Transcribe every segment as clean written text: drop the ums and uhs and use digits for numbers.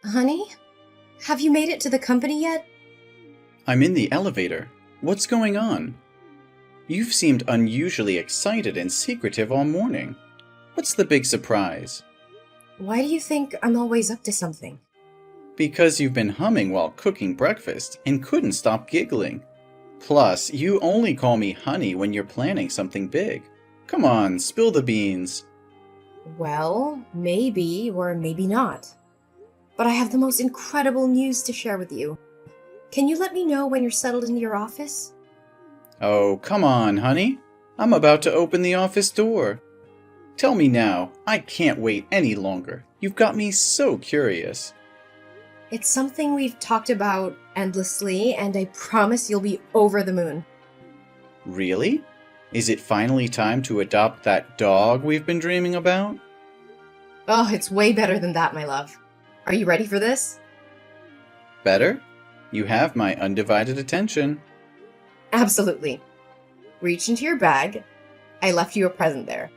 Honey? Have you made it to the company yet? I'm in the elevator. What's going on? You've seemed unusually excited and secretive all morning. What's the big surprise? Why do you think I'm always up to something? Because you've been humming while cooking breakfast and couldn't stop giggling. Plus, you only call me honey when you're planning something big. Come on, spill the beans. Well, maybe or maybe not. But I have the most incredible news to share with you. Can you let me know when you're settled into your office? Oh, come on, honey. I'm about to open the office door. Tell me now. I can't wait any longer. You've got me so curious. It's something we've talked about endlessly, and I promise you'll be over the moon. Really? Is it finally time to adopt that dog we've been dreaming about? Oh, it's way better than that, my love. Are you ready for this? Better? You have my undivided attention. Absolutely. Reach into your bag. I left you a present there.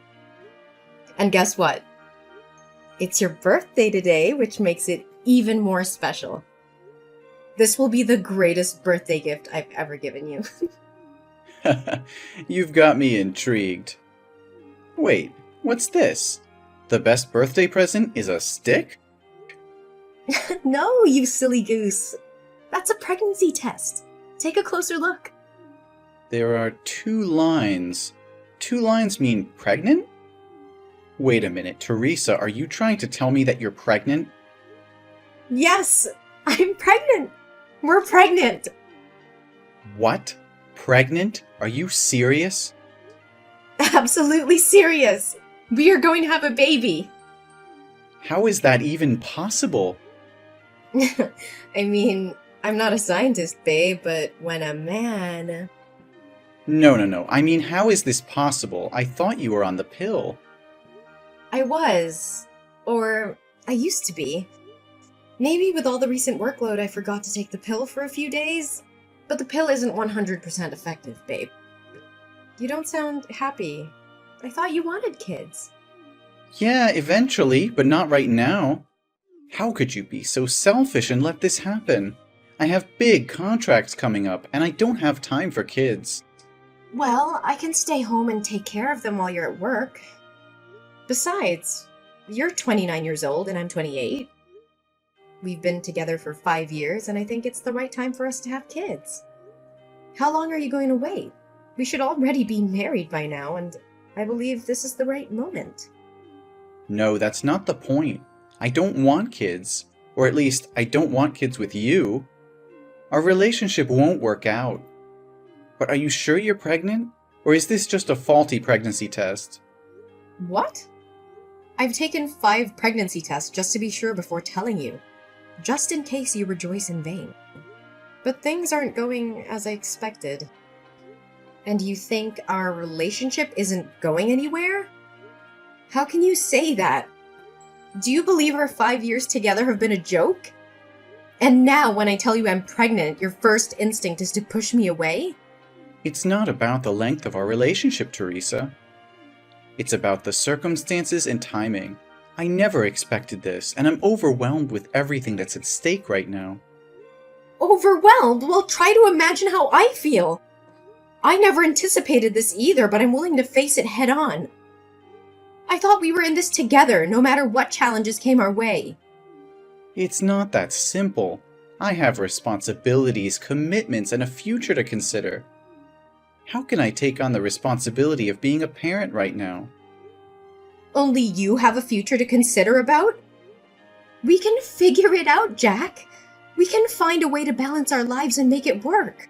And guess what? It's your birthday today, which makes it even more special. This will be the greatest birthday gift I've ever given you. You've got me intrigued. Wait, what's this? The best birthday present is a stick? No, you silly goose. That's a pregnancy test. Take a closer look. There are 2 lines. 2 lines mean pregnant? Wait a minute, Teresa, are you trying to tell me that you're pregnant? Yes, I'm pregnant. We're pregnant. What? Pregnant? Are you serious? Absolutely serious. We are going to have a baby. How is that even possible? I mean, I'm not a scientist, babe, but when a man... No. I mean, how is this possible? I thought you were on the pill. I was. Or I used to be. Maybe with all the recent workload I forgot to take the pill for a few days. But the pill isn't 100% effective, babe. You don't sound happy. I thought you wanted kids. Yeah, eventually, but not right now. How could you be so selfish and let this happen? I have big contracts coming up, and I don't have time for kids. Well, I can stay home and take care of them while you're at work. Besides, you're 29 years old and I'm 28. We've been together for 5 years, and I think it's the right time for us to have kids. How long are you going to wait? We should already be married by now, and I believe this is the right moment. No, that's not the point. I don't want kids. Or at least, I don't want kids with you. Our relationship won't work out. But are you sure you're pregnant? Or is this just a faulty pregnancy test? What? I've taken 5 pregnancy tests just to be sure before telling you, just in case you rejoice in vain. But things aren't going as I expected. And you think our relationship isn't going anywhere? How can you say that? Do you believe our 5 years together have been a joke? And now when I tell you I'm pregnant, your first instinct is to push me away? It's not about the length of our relationship, Teresa. It's about the circumstances and timing. I never expected this, and I'm overwhelmed with everything that's at stake right now. Overwhelmed? Well, try to imagine how I feel. I never anticipated this either, but I'm willing to face it head on. I thought we were in this together, no matter what challenges came our way. It's not that simple. I have responsibilities, commitments, and a future to consider. How can I take on the responsibility of being a parent right now? Only you have a future to consider about? We can figure it out, Jack. We can find a way to balance our lives and make it work.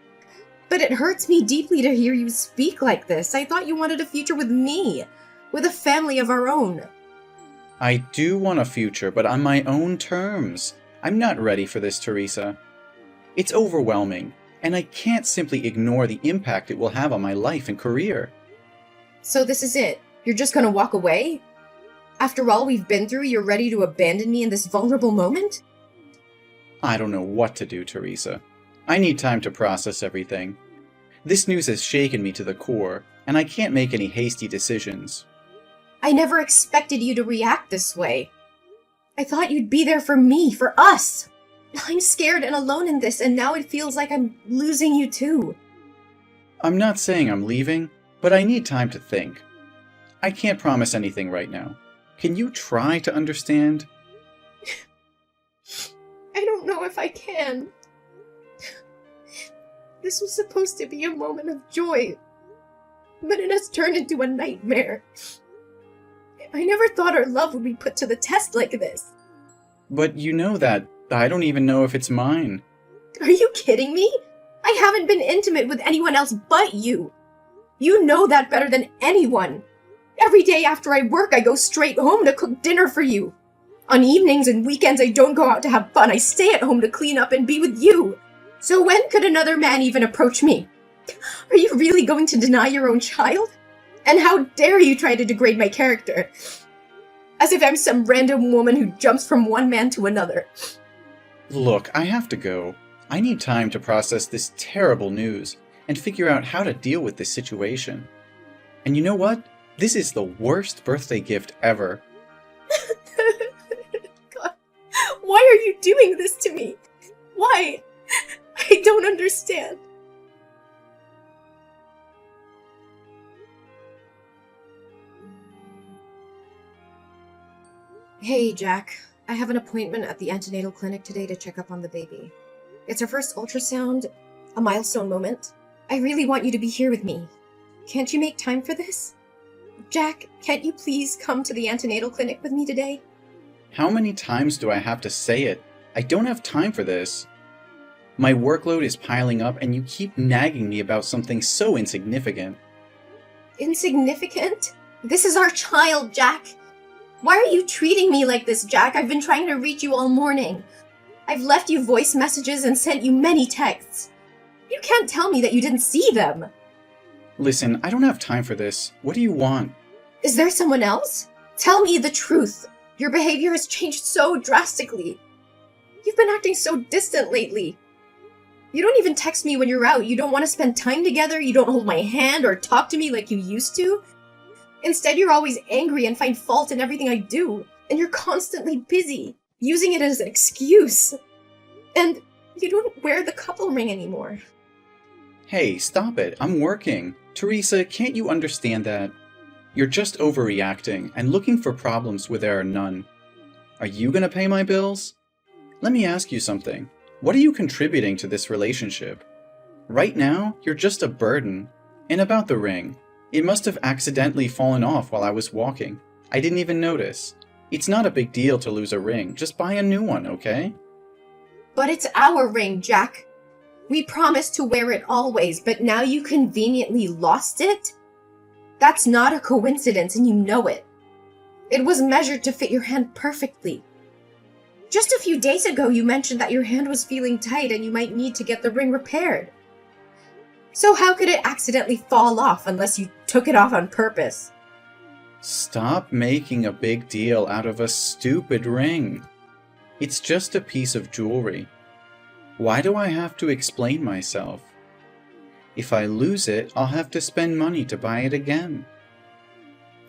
But it hurts me deeply to hear you speak like this. I thought you wanted a future with me, with a family of our own. I do want a future, but on my own terms. I'm not ready for this, Teresa. It's overwhelming, and I can't simply ignore the impact it will have on my life and career. So this is it? You're just gonna walk away? After all we've been through, you're ready to abandon me in this vulnerable moment? I don't know what to do, Teresa. I need time to process everything. This news has shaken me to the core, and I can't make any hasty decisions. I never expected you to react this way. I thought you'd be there for me, for us. I'm scared and alone in this, and now it feels like I'm losing you too. I'm not saying I'm leaving, but I need time to think. I can't promise anything right now. Can you try to understand? I don't know if I can. This was supposed to be a moment of joy, but it has turned into a nightmare. I never thought our love would be put to the test like this. But you know that I don't even know if it's mine. Are you kidding me? I haven't been intimate with anyone else but you. You know that better than anyone. Every day after I work, I go straight home to cook dinner for you. On evenings and weekends, I don't go out to have fun. I stay at home to clean up and be with you. So when could another man even approach me? Are you really going to deny your own child? And how dare you try to degrade my character? As if I'm some random woman who jumps from one man to another. Look, I have to go. I need time to process this terrible news and figure out how to deal with this situation. And you know what? This is the worst birthday gift ever. God, why are you doing this to me? Why? I don't understand. Hey, Jack. I have an appointment at the antenatal clinic today to check up on the baby. It's her first ultrasound, a milestone moment. I really want you to be here with me. Can't you make time for this? Jack, can't you please come to the antenatal clinic with me today? How many times do I have to say it? I don't have time for this. My workload is piling up and you keep nagging me about something so insignificant. Insignificant? This is our child, Jack. Why are you treating me like this, Jack? I've been trying to reach you all morning. I've left you voice messages and sent you many texts. You can't tell me that you didn't see them. Listen, I don't have time for this. What do you want? Is there someone else? Tell me the truth. Your behavior has changed so drastically. You've been acting so distant lately. You don't even text me when you're out. You don't want to spend time together. You don't hold my hand or talk to me like you used to. Instead, you're always angry and find fault in everything I do. And you're constantly busy, using it as an excuse. And you don't wear the couple ring anymore. Hey, stop it. I'm working. Teresa, can't you understand that? You're just overreacting and looking for problems where there are none. Are you gonna pay my bills? Let me ask you something. What are you contributing to this relationship? Right now, you're just a burden. And about the ring, it must have accidentally fallen off while I was walking. I didn't even notice. It's not a big deal to lose a ring. Just buy a new one, okay? But it's our ring, Jack. We promised to wear it always, but now you conveniently lost it? That's not a coincidence, and you know it. It was measured to fit your hand perfectly. Just a few days ago, you mentioned that your hand was feeling tight and you might need to get the ring repaired. So how could it accidentally fall off unless you took it off on purpose? Stop making a big deal out of a stupid ring. It's just a piece of jewelry. Why do I have to explain myself? If I lose it, I'll have to spend money to buy it again.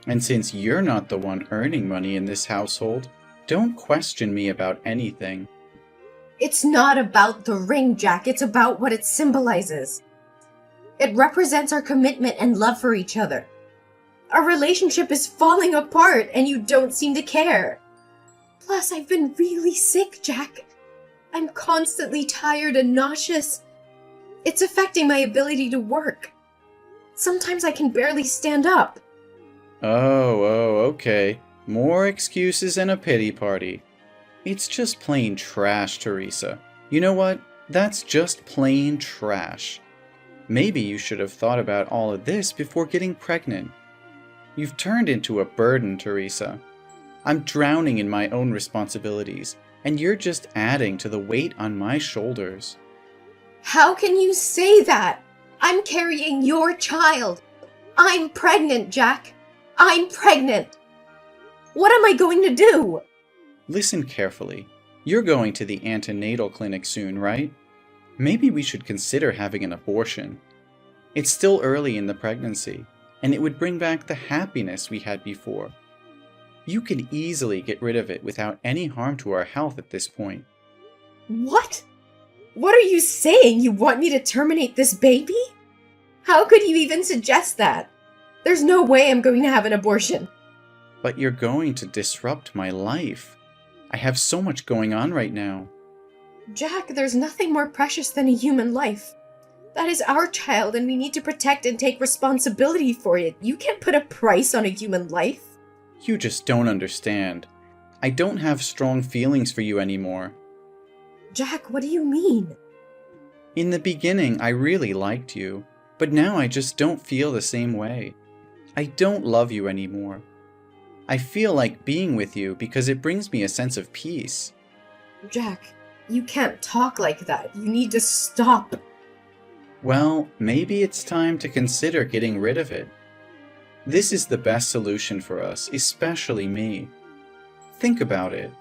And since you're not the one earning money in this household, don't question me about anything. It's not about the ring, Jack. It's about what it symbolizes. It represents our commitment and love for each other. Our relationship is falling apart and you don't seem to care. Plus, I've been really sick, Jack. I'm constantly tired and nauseous. It's affecting my ability to work. Sometimes I can barely stand up. Oh, okay. More excuses and a pity party. It's just plain trash, Teresa. You know what? That's just plain trash. Maybe you should have thought about all of this before getting pregnant. You've turned into a burden, Teresa. I'm drowning in my own responsibilities, and you're just adding to the weight on my shoulders. How can you say that? I'm carrying your child. I'm pregnant, Jack. I'm pregnant. What am I going to do? Listen carefully. You're going to the antenatal clinic soon, right? Maybe we should consider having an abortion. It's still early in the pregnancy, and it would bring back the happiness we had before. You can easily get rid of it without any harm to our health at this point. What? What are you saying? You want me to terminate this baby? How could you even suggest that? There's no way I'm going to have an abortion. But you're going to disrupt my life. I have so much going on right now. Jack, there's nothing more precious than a human life. That is our child, and we need to protect and take responsibility for it. You can't put a price on a human life. You just don't understand. I don't have strong feelings for you anymore. Jack, what do you mean? In the beginning, I really liked you, but now I just don't feel the same way. I don't love you anymore. I feel like being with you because it brings me a sense of peace. Jack, you can't talk like that. You need to stop. Well, maybe it's time to consider getting rid of it. This is the best solution for us, especially me. Think about it.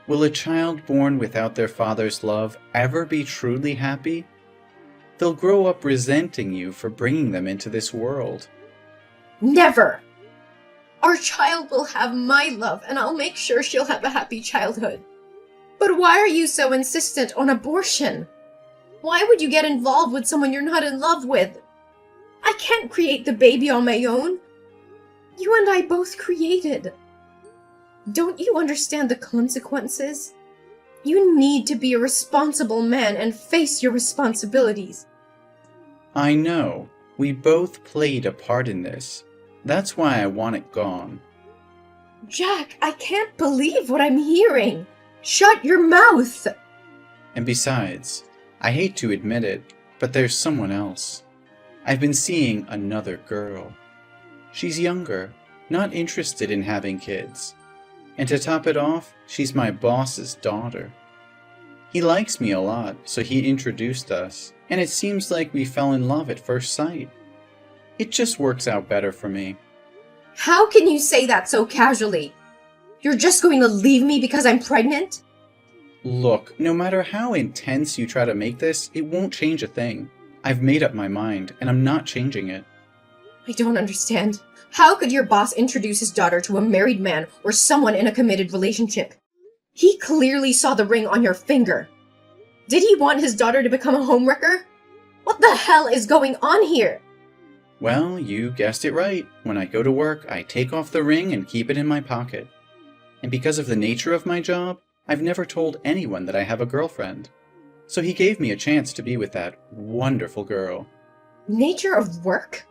Will a child born without their father's love ever be truly happy? They'll grow up resenting you for bringing them into this world. Never! Our child will have my love, and I'll make sure she'll have a happy childhood. But why are you so insistent on abortion? Why would you get involved with someone you're not in love with? I can't create the baby on my own. You and I both created. Don't you understand the consequences? You need to be a responsible man and face your responsibilities. I know. We both played a part in this. That's why I want it gone. Jack, I can't believe what I'm hearing. Shut your mouth! And besides, I hate to admit it, but there's someone else. I've been seeing another girl. She's younger, not interested in having kids. And to top it off, she's my boss's daughter. He likes me a lot, so he introduced us, and it seems like we fell in love at first sight. It just works out better for me. How can you say that so casually? You're just going to leave me because I'm pregnant? Look, no matter how intense you try to make this, it won't change a thing. I've made up my mind, and I'm not changing it. I don't understand. How could your boss introduce his daughter to a married man or someone in a committed relationship? He clearly saw the ring on your finger. Did he want his daughter to become a homewrecker? What the hell is going on here? Well, you guessed it right. When I go to work, I take off the ring and keep it in my pocket. And because of the nature of my job, I've never told anyone that I have a girlfriend. So he gave me a chance to be with that wonderful girl. Nature of work?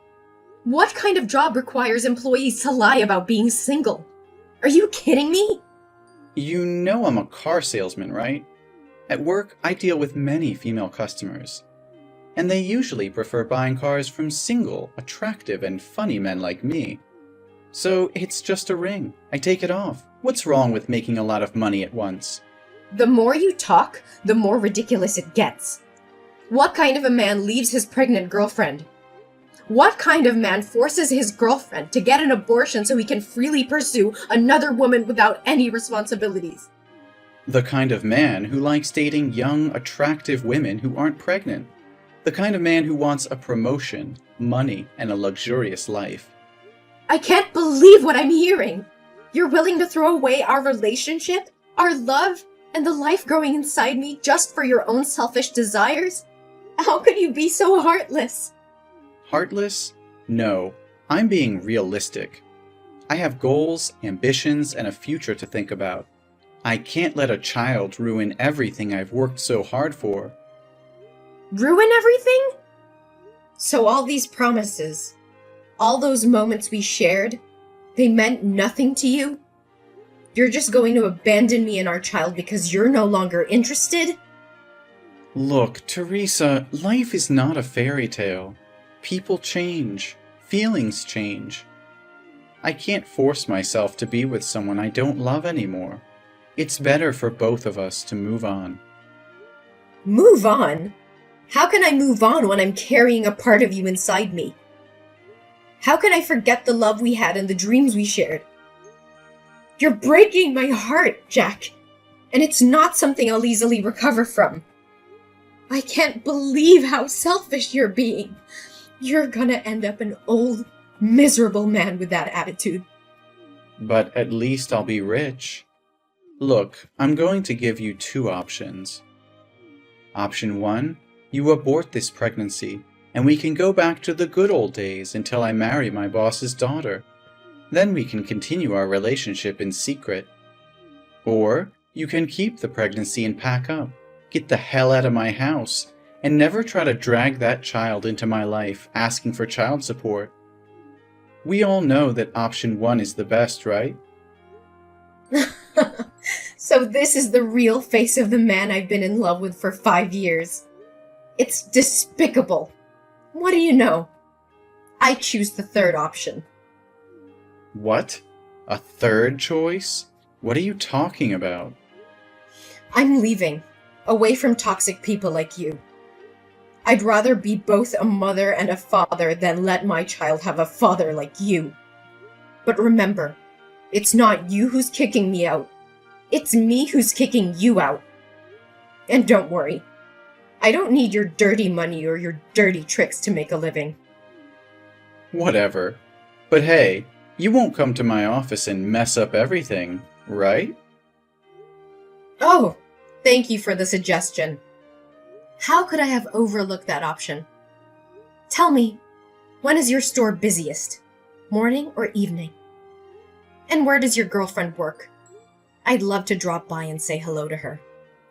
What kind of job requires employees to lie about being single? Are you kidding me? You know I'm a car salesman, right? At work, I deal with many female customers. And they usually prefer buying cars from single, attractive, and funny men like me. So it's just a ring. I take it off. What's wrong with making a lot of money at once? The more you talk, the more ridiculous it gets. What kind of a man leaves his pregnant girlfriend? What kind of man forces his girlfriend to get an abortion so he can freely pursue another woman without any responsibilities? The kind of man who likes dating young, attractive women who aren't pregnant. The kind of man who wants a promotion, money, and a luxurious life. I can't believe what I'm hearing! You're willing to throw away our relationship, our love, and the life growing inside me just for your own selfish desires? How could you be so heartless? Heartless? No, I'm being realistic. I have goals, ambitions, and a future to think about. I can't let a child ruin everything I've worked so hard for. Ruin everything? So all these promises, all those moments we shared, they meant nothing to you? You're just going to abandon me and our child because you're no longer interested? Look, Teresa, life is not a fairy tale. People change. Feelings change. I can't force myself to be with someone I don't love anymore. It's better for both of us to move on. Move on? How can I move on when I'm carrying a part of you inside me? How can I forget the love we had and the dreams we shared? You're breaking my heart, Jack, and it's not something I'll easily recover from. I can't believe how selfish you're being. You're gonna end up an old, miserable man with that attitude. But at least I'll be rich. Look, I'm going to give you two options. Option 1, you abort this pregnancy, and we can go back to the good old days until I marry my boss's daughter. Then we can continue our relationship in secret. Or you can keep the pregnancy and pack up, get the hell out of my house, and never try to drag that child into my life asking for child support. We all know that option 1 is the best, right? So this is the real face of the man I've been in love with for 5 years. It's despicable. What do you know? I choose the third option. What? A third choice? What are you talking about? I'm leaving, away from toxic people like you. I'd rather be both a mother and a father than let my child have a father like you. But remember, it's not you who's kicking me out. It's me who's kicking you out. And don't worry, I don't need your dirty money or your dirty tricks to make a living. Whatever. But hey, you won't come to my office and mess up everything, right? Oh, thank you for the suggestion. How could I have overlooked that option? Tell me, when is your store busiest? Morning or evening? And where does your girlfriend work? I'd love to drop by and say hello to her.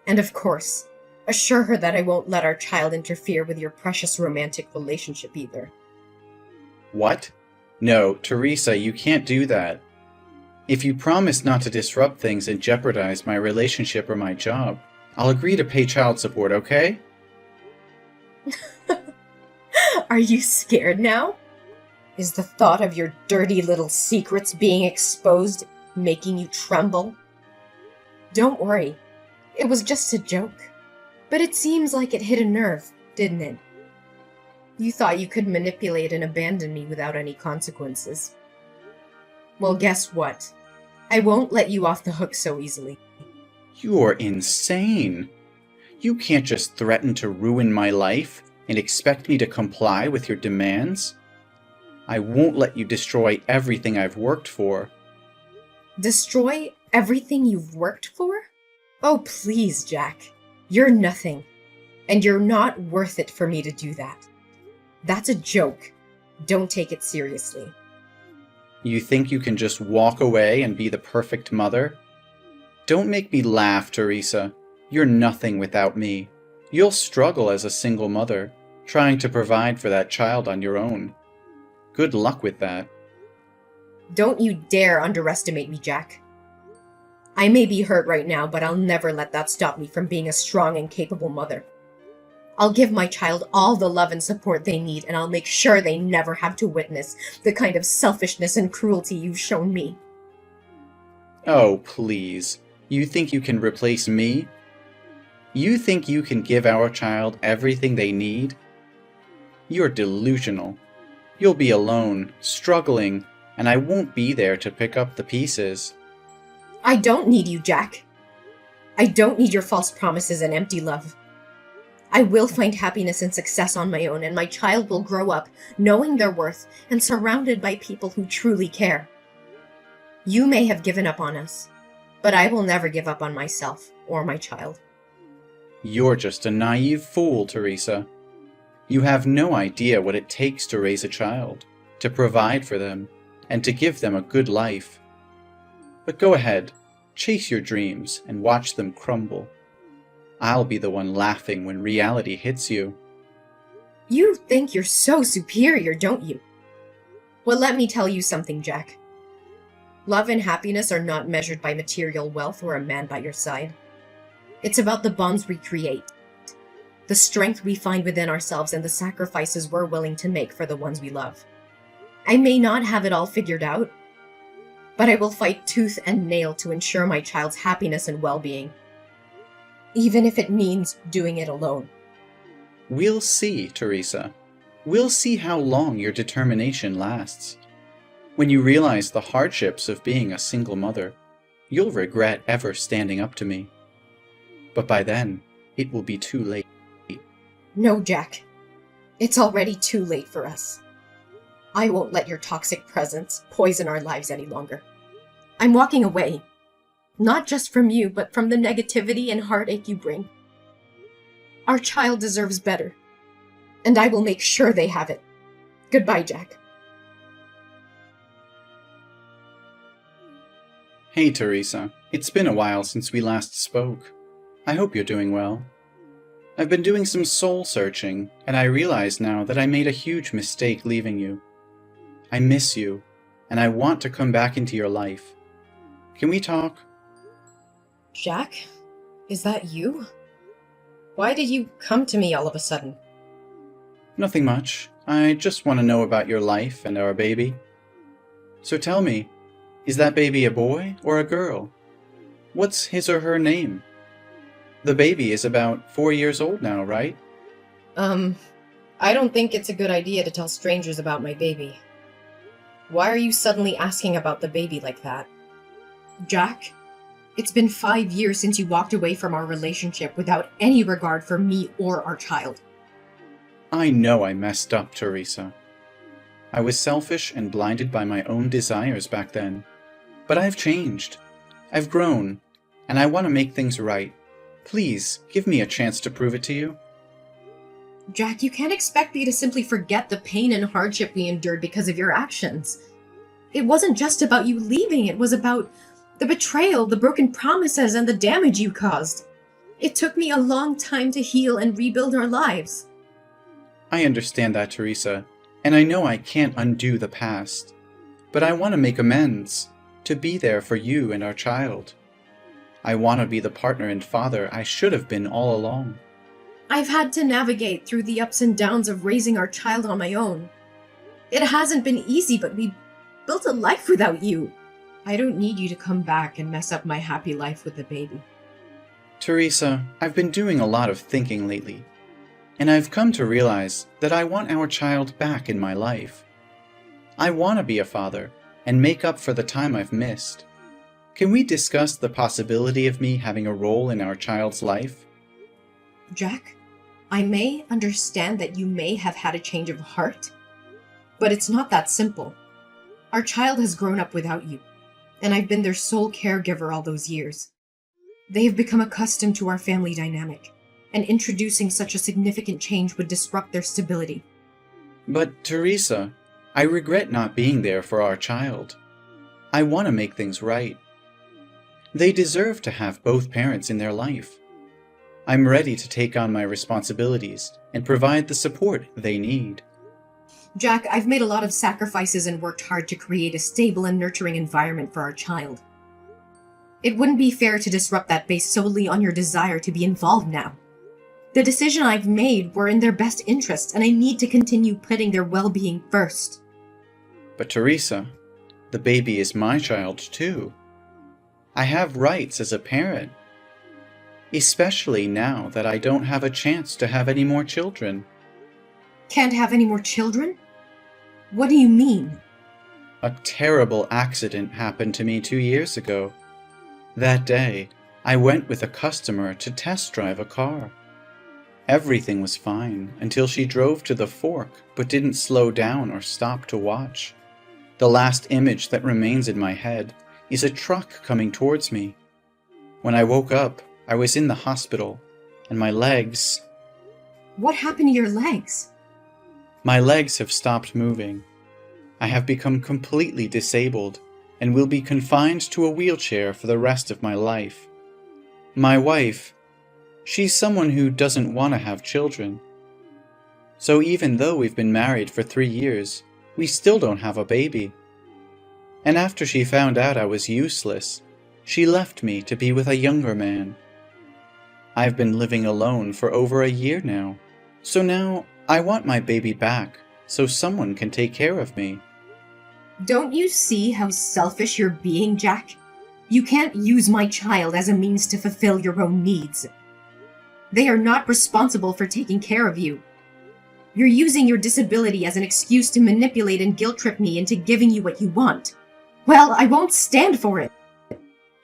And of course, assure her that I won't let our child interfere with your precious romantic relationship either. What? No, Teresa, you can't do that. If you promise not to disrupt things and jeopardize my relationship or my job, I'll agree to pay child support, okay? Are you scared now? Is the thought of your dirty little secrets being exposed making you tremble? Don't worry, it was just a joke. But it seems like it hit a nerve, didn't it? You thought you could manipulate and abandon me without any consequences. Well, guess what? I won't let you off the hook so easily. You're insane. You can't just threaten to ruin my life and expect me to comply with your demands. I won't let you destroy everything I've worked for. Destroy everything you've worked for? Oh, please, Jack. You're nothing. And you're not worth it for me to do that. That's a joke. Don't take it seriously. You think you can just walk away and be the perfect mother? Don't make me laugh, Teresa. You're nothing without me. You'll struggle as a single mother, trying to provide for that child on your own. Good luck with that. Don't you dare underestimate me, Jack. I may be hurt right now, but I'll never let that stop me from being a strong and capable mother. I'll give my child all the love and support they need, and I'll make sure they never have to witness the kind of selfishness and cruelty you've shown me. Oh, please. You think you can replace me? You think you can give our child everything they need? You're delusional. You'll be alone, struggling, and I won't be there to pick up the pieces. I don't need you, Jack. I don't need your false promises and empty love. I will find happiness and success on my own, and my child will grow up knowing their worth and surrounded by people who truly care. You may have given up on us, but I will never give up on myself or my child. You're just a naive fool, Teresa. You have no idea what it takes to raise a child, to provide for them, and to give them a good life. But go ahead, chase your dreams and watch them crumble. I'll be the one laughing when reality hits you. You think you're so superior, don't you? Well, let me tell you something, Jack. Love and happiness are not measured by material wealth or a man by your side. It's about the bonds we create, the strength we find within ourselves, and the sacrifices we're willing to make for the ones we love. I may not have it all figured out, but I will fight tooth and nail to ensure my child's happiness and well-being, even if it means doing it alone. We'll see, Teresa. We'll see how long your determination lasts. When you realize the hardships of being a single mother, you'll regret ever standing up to me. But by then, it will be too late. No, Jack. It's already too late for us. I won't let your toxic presence poison our lives any longer. I'm walking away. Not just from you, but from the negativity and heartache you bring. Our child deserves better, and I will make sure they have it. Goodbye, Jack. Hey, Teresa. It's been a while since we last spoke. I hope you're doing well. I've been doing some soul searching, and I realize now that I made a huge mistake leaving you. I miss you, and I want to come back into your life. Can we talk? Jack? Is that you? Why did you come to me all of a sudden? Nothing much. I just want to know about your life and our baby. So tell me, is that baby a boy or a girl? What's his or her name? The baby is about 4 years old now, right? I don't think it's a good idea to tell strangers about my baby. Why are you suddenly asking about the baby like that? Jack, it's been 5 years since you walked away from our relationship without any regard for me or our child. I know I messed up, Teresa. I was selfish and blinded by my own desires back then. But I've changed. I've grown, and I want to make things right. Please, give me a chance to prove it to you. Jack, you can't expect me to simply forget the pain and hardship we endured because of your actions. It wasn't just about you leaving, it was about the betrayal, the broken promises, and the damage you caused. It took me a long time to heal and rebuild our lives. I understand that, Teresa, and I know I can't undo the past. But I want to make amends, to be there for you and our child. I want to be the partner and father I should have been all along. I've had to navigate through the ups and downs of raising our child on my own. It hasn't been easy, but we built a life without you. I don't need you to come back and mess up my happy life with the baby. Teresa, I've been doing a lot of thinking lately, and I've come to realize that I want our child back in my life. I want to be a father and make up for the time I've missed. Can we discuss the possibility of me having a role in our child's life? Jack, I may understand that you may have had a change of heart, but it's not that simple. Our child has grown up without you, and I've been their sole caregiver all those years. They have become accustomed to our family dynamic, and introducing such a significant change would disrupt their stability. But, Teresa, I regret not being there for our child. I want to make things right. They deserve to have both parents in their life. I'm ready to take on my responsibilities and provide the support they need. Jack, I've made a lot of sacrifices and worked hard to create a stable and nurturing environment for our child. It wouldn't be fair to disrupt that based solely on your desire to be involved now. The decision I've made were in their best interest, and I need to continue putting their well-being first. But Teresa, the baby is my child too. I have rights as a parent, especially now that I don't have a chance to have any more children. Can't have any more children? What do you mean? A terrible accident happened to me 2 years ago. That day, I went with a customer to test drive a car. Everything was fine until she drove to the fork but didn't slow down or stop to watch. The last image that remains in my head is a truck coming towards me. When I woke up, I was in the hospital, and my legs... What happened to your legs? My legs have stopped moving. I have become completely disabled and will be confined to a wheelchair for the rest of my life. My wife, she's someone who doesn't want to have children. So even though we've been married for 3 years, we still don't have a baby. And after she found out I was useless, she left me to be with a younger man. I've been living alone for over a year now, so now I want my baby back so someone can take care of me. Don't you see how selfish you're being, Jack? You can't use my child as a means to fulfill your own needs. They are not responsible for taking care of you. You're using your disability as an excuse to manipulate and guilt-trip me into giving you what you want. Well, I won't stand for it.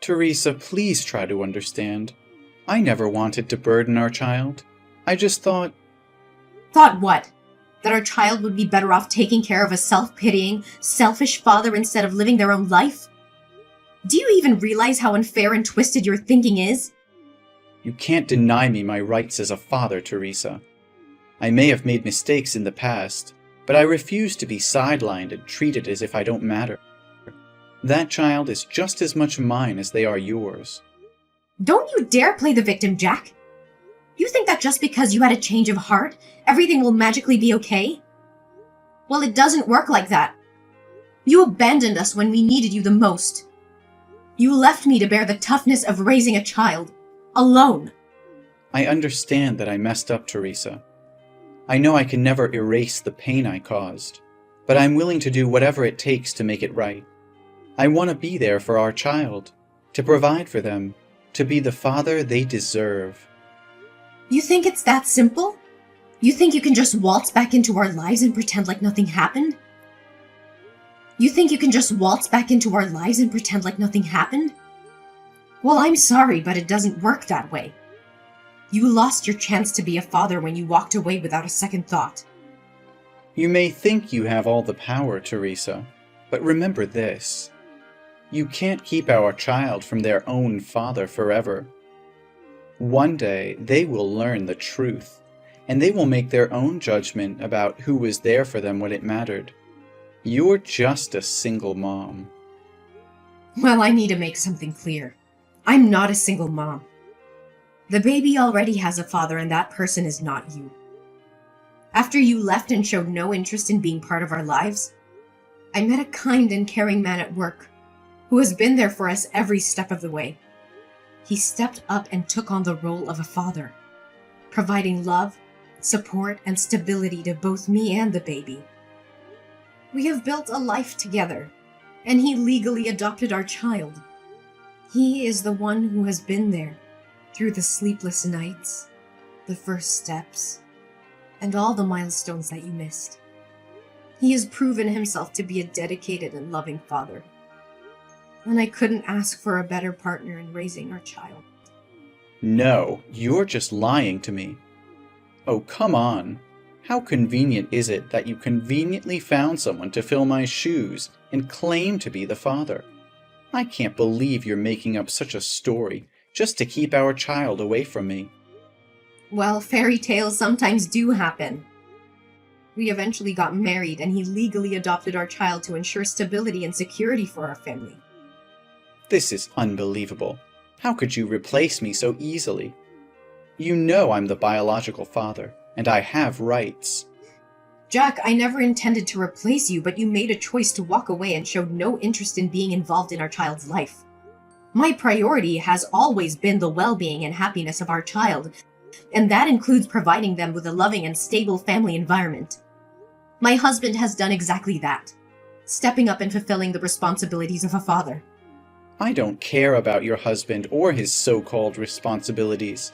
Teresa, please try to understand. I never wanted to burden our child. I just thought... Thought what? That our child would be better off taking care of a self-pitying, selfish father instead of living their own life? Do you even realize how unfair and twisted your thinking is? You can't deny me my rights as a father, Teresa. I may have made mistakes in the past, but I refuse to be sidelined and treated as if I don't matter. That child is just as much mine as they are yours. Don't you dare play the victim, Jack! You think that just because you had a change of heart, everything will magically be okay? Well, it doesn't work like that. You abandoned us when we needed you the most. You left me to bear the toughness of raising a child, alone. I understand that I messed up, Teresa. I know I can never erase the pain I caused, but I'm willing to do whatever it takes to make it right. I want to be there for our child, to provide for them, to be the father they deserve. You think it's that simple? You think you can just waltz back into our lives and pretend like nothing happened? You think you can just waltz back into our lives and pretend like nothing happened? Well, I'm sorry, but it doesn't work that way. You lost your chance to be a father when you walked away without a second thought. You may think you have all the power, Teresa, but remember this. You can't keep our child from their own father forever. One day, they will learn the truth, and they will make their own judgment about who was there for them when it mattered. You're just a single mom. Well, I need to make something clear. I'm not a single mom. The baby already has a father, and that person is not you. After you left and showed no interest in being part of our lives, I met a kind and caring man at work who has been there for us every step of the way. He stepped up and took on the role of a father, providing love, support, and stability to both me and the baby. We have built a life together, and he legally adopted our child. He is the one who has been there through the sleepless nights, the first steps, and all the milestones that you missed. He has proven himself to be a dedicated and loving father, and I couldn't ask for a better partner in raising our child. No, you're just lying to me. Oh, come on. How convenient is it that you conveniently found someone to fill my shoes and claim to be the father? I can't believe you're making up such a story just to keep our child away from me. Well, fairy tales sometimes do happen. We eventually got married, and he legally adopted our child to ensure stability and security for our family. This is unbelievable. How could you replace me so easily? You know I'm the biological father, and I have rights. Jack, I never intended to replace you, but you made a choice to walk away and showed no interest in being involved in our child's life. My priority has always been the well-being and happiness of our child, and that includes providing them with a loving and stable family environment. My husband has done exactly that, stepping up and fulfilling the responsibilities of a father. I don't care about your husband or his so-called responsibilities.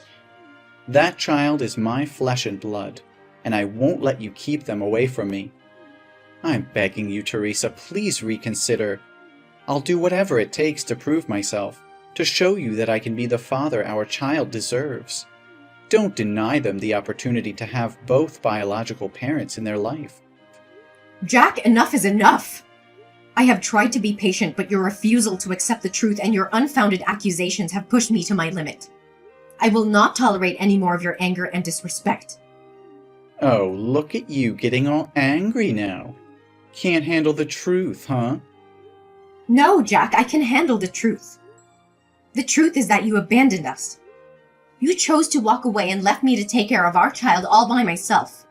That child is my flesh and blood, and I won't let you keep them away from me. I'm begging you, Teresa, please reconsider. I'll do whatever it takes to prove myself, to show you that I can be the father our child deserves. Don't deny them the opportunity to have both biological parents in their life. Jack, enough is enough! I have tried to be patient, but your refusal to accept the truth and your unfounded accusations have pushed me to my limit. I will not tolerate any more of your anger and disrespect. Oh, look at you getting all angry now. Can't handle the truth, huh? No, Jack, I can handle the truth. The truth is that you abandoned us. You chose to walk away and left me to take care of our child all by myself.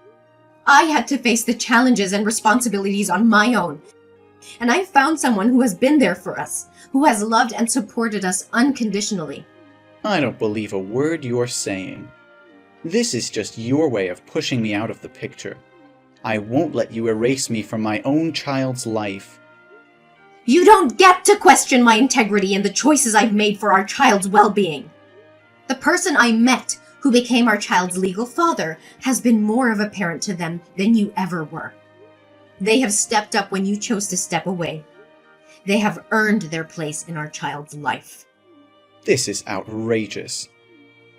I had to face the challenges and responsibilities on my own. And I found someone who has been there for us, who has loved and supported us unconditionally. I don't believe a word you're saying. This is just your way of pushing me out of the picture. I won't let you erase me from my own child's life. You don't get to question my integrity and the choices I've made for our child's well-being. The person I met, who became our child's legal father, has been more of a parent to them than you ever were. They have stepped up when you chose to step away. They have earned their place in our child's life. This is outrageous.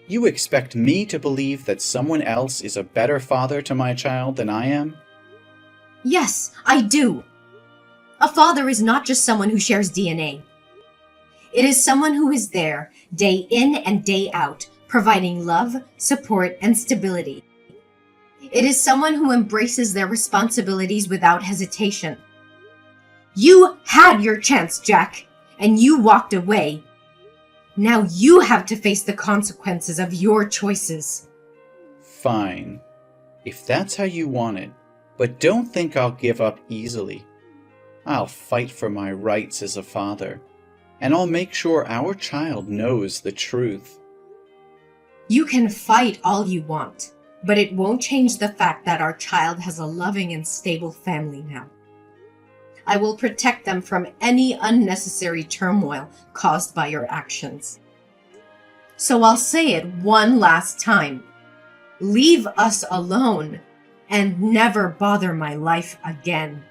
You expect me to believe that someone else is a better father to my child than I am? Yes, I do. A father is not just someone who shares DNA. It is someone who is there, day in and day out, providing love, support, and stability. It is someone who embraces their responsibilities without hesitation. You had your chance, Jack, and you walked away. Now you have to face the consequences of your choices. Fine, if that's how you want it, but don't think I'll give up easily. I'll fight for my rights as a father, and I'll make sure our child knows the truth. You can fight all you want, but it won't change the fact that our child has a loving and stable family now. I will protect them from any unnecessary turmoil caused by your actions. So I'll say it one last time. Leave us alone and never bother my life again.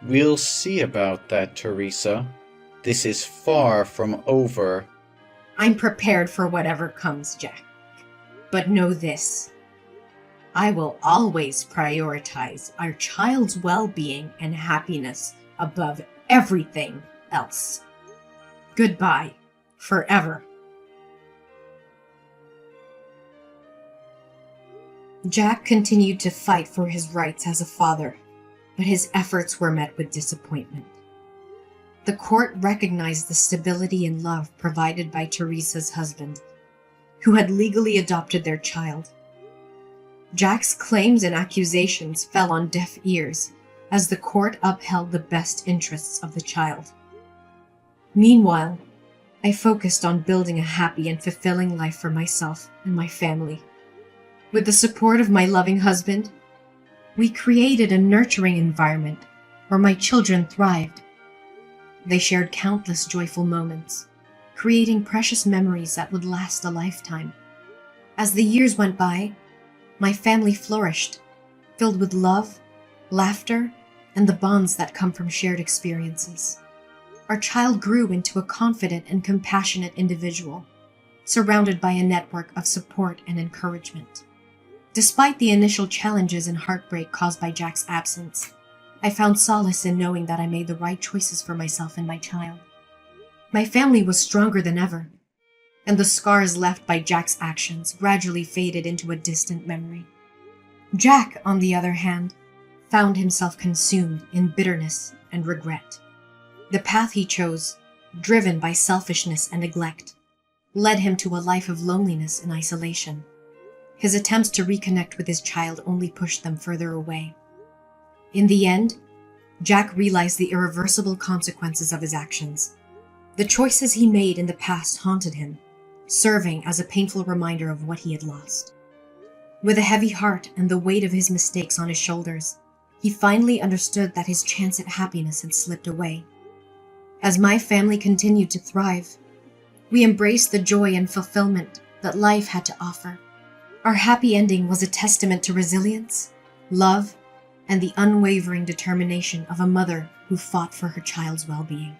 We'll see about that, Teresa. This is far from over. I'm prepared for whatever comes, Jack. But know this. I will always prioritize our child's well-being and happiness above everything else. Goodbye, forever. Jack continued to fight for his rights as a father, but his efforts were met with disappointment. The court recognized the stability and love provided by Teresa's husband, who had legally adopted their child. Jack's claims and accusations fell on deaf ears as the court upheld the best interests of the child. Meanwhile, I focused on building a happy and fulfilling life for myself and my family. With the support of my loving husband, we created a nurturing environment where my children thrived. They shared countless joyful moments, creating precious memories that would last a lifetime. As the years went by, my family flourished, filled with love, laughter, and the bonds that come from shared experiences. Our child grew into a confident and compassionate individual, surrounded by a network of support and encouragement. Despite the initial challenges and heartbreak caused by Jack's absence, I found solace in knowing that I made the right choices for myself and my child. My family was stronger than ever, and the scars left by Jack's actions gradually faded into a distant memory. Jack, on the other hand, found himself consumed in bitterness and regret. The path he chose, driven by selfishness and neglect, led him to a life of loneliness and isolation. His attempts to reconnect with his child only pushed them further away. In the end, Jack realized the irreversible consequences of his actions. The choices he made in the past haunted him, serving as a painful reminder of what he had lost. With a heavy heart and the weight of his mistakes on his shoulders, he finally understood that his chance at happiness had slipped away. As my family continued to thrive, we embraced the joy and fulfillment that life had to offer. Our happy ending was a testament to resilience, love, and the unwavering determination of a mother who fought for her child's well-being.